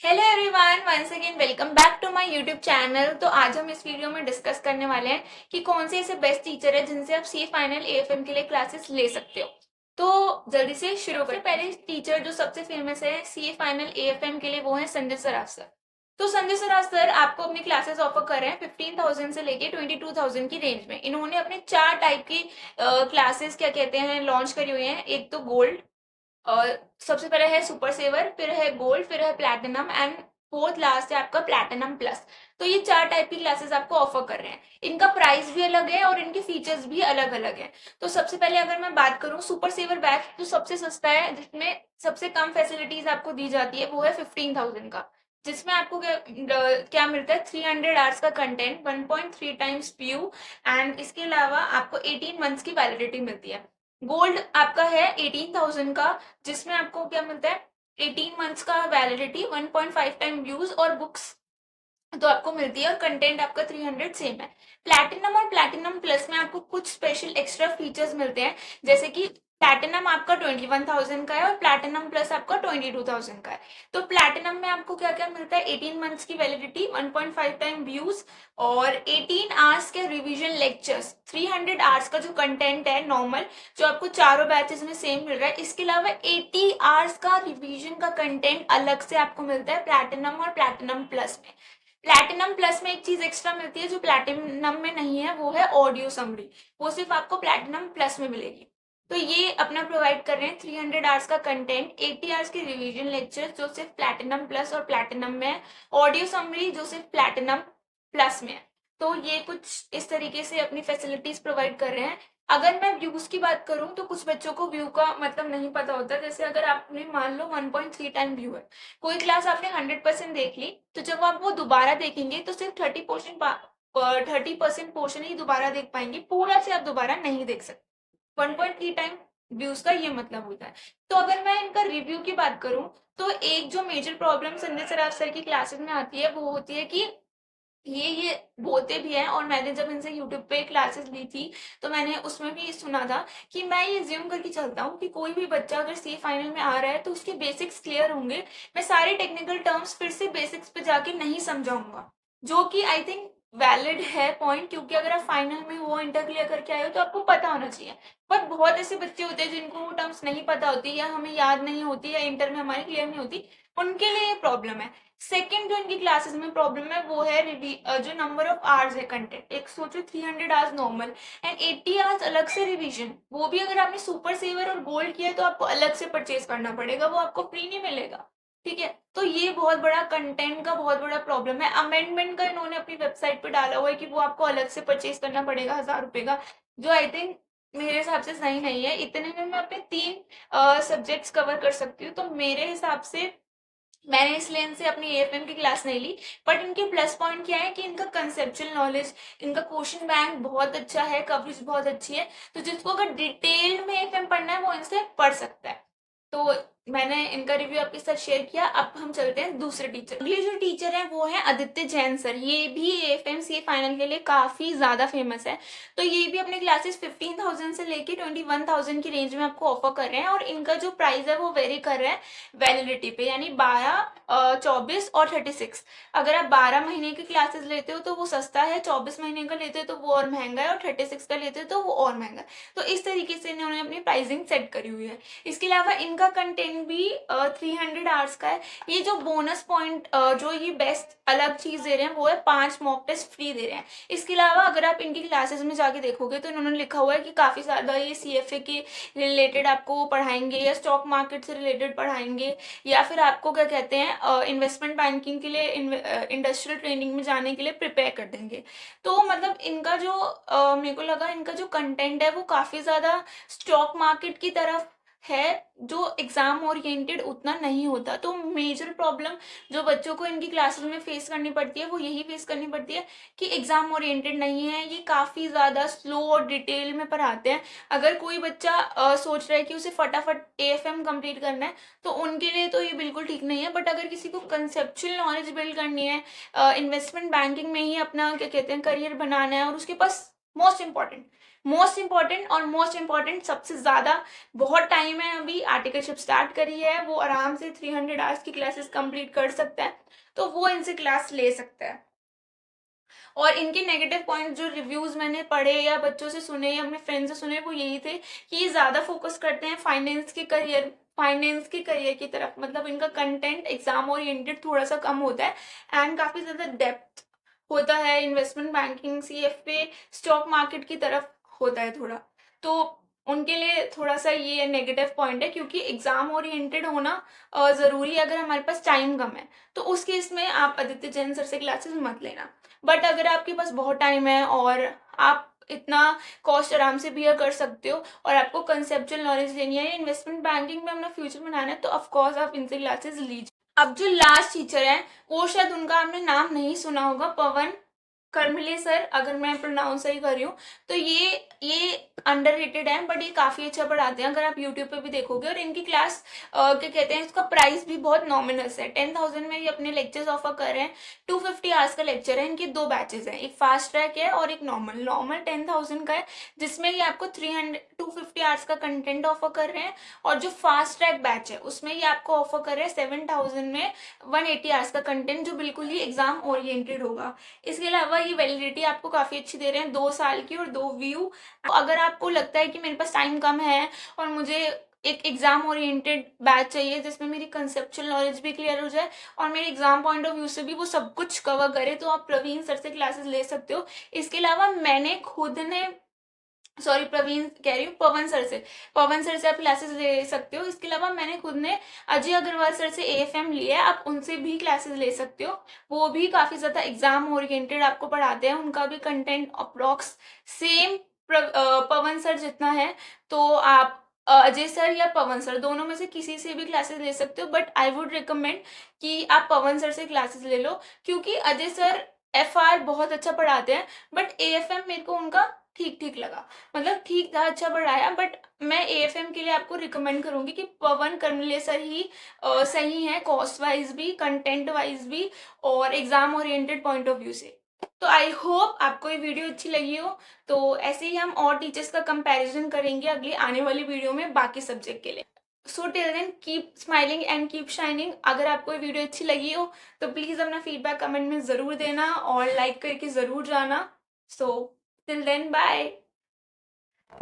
Hello everyone, once again welcome back to my YouTube channel. तो आज हम इस वीडियो में डिस्कस करने वाले हैं कि कौन से ऐसे बेस्ट टीचर है जिनसे आप सी फाइनल एएफएम के लिए क्लासेस ले सकते हो। तो जल्दी से शुरू करते हैं। पहले टीचर जो सबसे फेमस है सी फाइनल एएफएम के लिए वो है संजय सराफ सर। तो संजय सराफ सर आपको अपनी क्लासेस ऑफर कर रहे हैं 15,000 से लेके 22,000 की रेंज में। इन्होंने अपने 4 टाइप की क्लासेस क्या कहते हैं लॉन्च करी हुई हैं। एक तो गोल्ड, और सबसे पहले है सुपर सेवर, फिर है गोल्ड, फिर है प्लैटिनम एंड फोर्थ लास्ट है आपका प्लैटिनम प्लस। तो ये 4 टाइप की क्लासेस आपको ऑफर कर रहे हैं। इनका प्राइस भी अलग है और इनके फीचर्स भी अलग अलग है। तो सबसे पहले अगर मैं बात करूं सुपर सेवर बैच, जो सबसे सस्ता है, जिसमें सबसे कम फैसिलिटीज आपको दी जाती है, वो है 15,000 का। जिसमें आपको क्या मिलता है, 300 आवर्स का कंटेंट, 1.3 टाइम्स व्यू, एंड इसके अलावा आपको 18 मंथ्स की वैलिडिटी मिलती है। गोल्ड आपका है 18,000 का, जिसमें आपको क्या मिलता है, 18 मंथ्स का वैलिडिटी, 1.5 टाइम व्यूज और बुक्स तो आपको मिलती है, और कंटेंट आपका 300 सेम है। प्लैटिनम और प्लैटिनम प्लस में आपको कुछ स्पेशल एक्स्ट्रा फीचर्स मिलते हैं, जैसे कि प्लैटिनम आपका 21,000 का है और प्लैटिनम प्लस आपका 22,000 का है। तो प्लैटिनम में आपको क्या क्या मिलता है, 18 मंथ्स की वैलिडिटी, 1.5 टाइम व्यूज और 18 आवर्स के रिवीजन लेक्चर्स, 300 आवर्स का जो कंटेंट है नॉर्मल, जो आपको चारों बैचेस में सेम मिल रहा है। इसके अलावा 80 आवर्स का रिवीजन का कंटेंट अलग से आपको मिलता है प्लैटिनम और प्लैटिनम प्लस में। प्लैटिनम प्लस में एक चीज एक्स्ट्रा मिलती है जो प्लैटिनम में नहीं है, वो है ऑडियो समरी। वो सिर्फ आपको प्लैटिनम प्लस में मिलेगी। तो ये अपना प्रोवाइड कर रहे हैं 300 आवर्स का कंटेंट, 80 आवर्स के रिवीजन लेक्चर जो सिर्फ प्लैटिनम प्लस और प्लैटिनम में है, ऑडियो समरी जो सिर्फ प्लैटिनम प्लस में है। तो ये कुछ इस तरीके से अपनी फैसिलिटीज प्रोवाइड कर रहे हैं। अगर मैं व्यूज की बात करूं तो कुछ बच्चों को व्यू का मतलब नहीं पता होता। जैसे अगर आपने मान लो 1.3 टाइम व्यू है, कोई क्लास आपने 100% देख ली, तो जब आप वो दोबारा देखेंगे तो सिर्फ 30% पोर्शन ही दोबारा देख पाएंगे, पूरा से आप दोबारा नहीं देख सकते। 1.3 टाइम व्यूज का ये मतलब होता है। तो अगर मैं इनका रिव्यू की बात करूं, तो एक जो major problem Sanjay Saraf sir की क्लासेस में आती है वो होती है कि ये बोलते भी हैं, और मैंने जब इनसे यूट्यूब पे क्लासेस ली थी तो मैंने उसमें भी सुना था कि मैं ये ज्यूम करके चलता हूँ कि कोई भी बच्चा अगर सी फाइनल में आ रहा है तो उसके बेसिक्स क्लियर होंगे। मैं सारे टेक्निकल टर्म्स फिर से बेसिक्स पे जाके नहीं समझाऊंगा, जो कि आई थिंक वैलिड है पॉइंट, क्योंकि अगर आप फाइनल में वो इंटर क्लियर करके आए हो तो आपको पता होना चाहिए। पर बहुत ऐसे बच्चे होते हैं जिनको वो टर्म्स नहीं पता होती, या हमें याद नहीं होती, या इंटर में हमारी क्लियर नहीं होती, उनके लिए ये प्रॉब्लम है। सेकेंड जो इनकी क्लासेस में प्रॉब्लम है वो है जो नंबर ऑफ आवर्स है कंटेंट। एक सोचो 300 आवर्स नॉर्मल एंड 80 आवर्स अलग से रिवीजन, वो भी अगर आपने सुपर सेवर और गोल्ड किया है तो आपको अलग से परचेज करना पड़ेगा, वो आपको फ्री नहीं मिलेगा। ठीक है, तो ये बहुत बड़ा कंटेंट का बहुत बड़ा प्रॉब्लम है। अमेंडमेंट का इन्होंने अपनी वेबसाइट पे डाला हुआ है कि वो आपको अलग से परचेज करना पड़ेगा 1,000 रुपए का, जो आई थिंक मेरे हिसाब से सही नहीं है। इतने में मैं अपने 3 सब्जेक्ट्स कवर कर सकती हूँ, तो मेरे हिसाब से मैंने इसलिए इनसे अपनी एएफएम की क्लास नहीं ली। बट इनके प्लस पॉइंट क्या है कि इनका कंसेप्चुअल नॉलेज, इनका क्वेश्चन बैंक बहुत अच्छा है, कवरेज बहुत अच्छी है। तो जिसको अगर डिटेल में एएफएम पढ़ना है वो इनसे पढ़ सकता है। तो मैंने इनका रिव्यू आपके साथ शेयर किया। अब हम चलते हैं दूसरे टीचर। अगले जो टीचर है वो है आदित्य जैन सर। ये भी एएफएम सी फाइनल के लिए काफी ज्यादा फेमस है। तो ये भी अपने क्लासेस 15,000 से लेके 21,000 की रेंज में आपको ऑफर कर रहे हैं, और इनका जो प्राइस है वो वेरी कर रहा है वैलिडिटी पे, यानी 12, 24 और 36। अगर आप 12 महीने की क्लासेस लेते हो तो वो सस्ता है, 24 महीने का लेते हो तो वो और महंगा है, और 36 का लेते हो तो वो और महंगा है। तो इस तरीके से इन्होंने अपनी प्राइसिंग सेट करी हुई है। इसके अलावा इनका कंटेंट भी 300 आवर्स का है। ये जो बोनस पॉइंट, जो ये बेस्ट अलग चीज दे रहे हैं वो है 5 मॉक टेस्ट फ्री दे रहे हैं। इसके अलावा अगर आप इनकी क्लासेस में जाके देखोगे तो इन्होंने लिखा हुआ है कि काफी ज्यादा ये सीएफए के रिलेटेड आपको पढ़ाएंगे, या स्टॉक मार्केट से रिलेटेड पढ़ाएंगे, या फिर आपको क्या कहते हैं इन्वेस्टमेंट बैंकिंग के लिए, इंडस्ट्रियल ट्रेनिंग में जाने के लिए प्रिपेयर कर देंगे। तो मतलब इनका जो मेरे को लगा इनका जो कंटेंट है वो काफी ज्यादा स्टॉक मार्केट की तरफ है, जो एग्जाम ओरिएंटेड उतना नहीं होता। तो मेजर प्रॉब्लम जो बच्चों को इनकी क्लासेस में फेस करनी पड़ती है वो यही फेस करनी पड़ती है कि एग्जाम ओरिएंटेड नहीं है, ये काफी ज्यादा स्लो और डिटेल में पढ़ाते हैं। अगर कोई बच्चा सोच रहा है कि उसे फटाफट एएफएम कंप्लीट करना है तो उनके लिए तो ये बिल्कुल ठीक नहीं है। बट अगर किसी को कंसेप्चुअल नॉलेज बिल्ड करनी है, इन्वेस्टमेंट बैंकिंग में ही अपना क्या कहते हैं करियर बनाना है, और उसके पास मोस्ट इंपॉर्टेंट मोस्ट इम्पॉर्टेंट और मोस्ट इम्पॉर्टेंट सबसे ज़्यादा बहुत टाइम है, अभी आर्टिकलशिप स्टार्ट करी है, वो आराम से 300 आवर्स की क्लासेस कंप्लीट कर सकता है, तो वो इनसे क्लास ले सकता है। और इनके नेगेटिव पॉइंट जो रिव्यूज मैंने पढ़े या बच्चों से सुने या अपने फ्रेंड से सुने वो यही थे कि ये ज़्यादा फोकस करते हैं फाइनेंस के करियर की तरफ, मतलब इनका कंटेंट एग्जाम ओरिएंटेड थोड़ा सा कम होता है एंड काफ़ी ज़्यादा डेप्थ होता है investment banking CFA stock market की तरफ होता है थोड़ा, तो उनके लिए थोड़ा सा ये नेगेटिव पॉइंट है, क्योंकि एग्जाम ओरिएंटेड होना ज़रूरी है अगर हमारे पास टाइम कम है, तो उस केस में आप आदित्य जैन सर से क्लासेस मत लेना। बट अगर आपके पास बहुत टाइम है और आप इतना कॉस्ट आराम से बियर कर सकते हो और आपको कंसेप्चुअल नॉलेज लेनी है या इन्वेस्टमेंट बैंकिंग में अपना फ्यूचर बनाना है, तो ऑफकोर्स आप इनसे क्लासेस लीजिए। अब जो लास्ट टीचर है वो शायद उनका आपने नाम नहीं सुना होगा, पवन कर्मले सर, अगर मैं प्रोनाउंस सही कर रही हूँ, तो ये अंडररेटेड है बट ये काफ़ी अच्छा पढ़ाते हैं, अगर आप यूट्यूब पे भी देखोगे। और इनकी क्लास क्या कहते हैं, इसका प्राइस भी बहुत नॉमिनस है, 10,000 में ये अपने लेक्चर्स ऑफर कर रहे हैं। 250 आवर्स का लेक्चर है, इनके 2 बैचेस हैं, एक फास्ट ट्रैक है और एक नॉर्मल। नॉर्मल 10,000 का है जिसमें ये आपको 250 आवर्स का कंटेंट ऑफर कर रहे हैं, और जो फास्ट ट्रैक बैच है उसमें ये आपको ऑफर कर रहे हैं 7,000 में 180 आवर्स का कंटेंट, जो बिल्कुल ही एग्जाम ओरिएंटेड होगा। इसके अलावा ये वैलिडिटी आपको काफ़ी अच्छी दे रहे हैं, 2 साल की और 2 व्यू। तो अगर आपको लगता है कि मेरे पास टाइम कम है और मुझे एक एग्जाम ओरिएंटेड बैच चाहिए जिसमें मेरी कंसेप्चुअल नॉलेज भी क्लियर हो जाए और मेरे एग्जाम पॉइंट ऑफ व्यू से भी वो सब कुछ कवर करे, तो आप प्रवीण सर से क्लासेस ले सकते हो। इसके अलावा मैंने खुद ने सॉरी प्रवीण कह रही हूँ, पवन सर से आप क्लासेस ले सकते हो। इसके अलावा मैंने खुद ने अजय अग्रवाल सर से AFM लिया है, आप उनसे भी क्लासेस ले सकते हो, वो भी काफ़ी ज़्यादा एग्जाम ओरिएंटेड आपको पढ़ाते हैं, उनका भी कंटेंट अप्रॉक्स सेम पवन सर जितना है। तो आप अजय सर या पवन सर दोनों में से किसी से भी क्लासेस ले सकते हो, बट आई वुड रिकमेंड कि आप पवन सर से क्लासेस ले लो, क्योंकि अजय सर FR बहुत अच्छा पढ़ाते हैं, बट AFM मेरे को उनका ठीक ठीक लगा, मतलब ठीक था, अच्छा पढ़ाया, बट मैं AFM के लिए आपको रिकमेंड करूंगी कि पवन कर्मले सर ही सही है, कॉस्ट वाइज भी, कंटेंट वाइज भी और exam oriented point of view से। तो आई होप आपको ये वीडियो अच्छी लगी हो, तो ऐसे ही हम और टीचर्स का कंपैरिजन करेंगे अगली आने वाली वीडियो में बाकी सब्जेक्ट के लिए। So till then keep smiling and keep shining. अगर आपको ये वीडियो अच्छी लगी हो तो प्लीज़ अपना फीडबैक कमेंट में ज़रूर देना और लाइक करके ज़रूर जाना। So till then bye.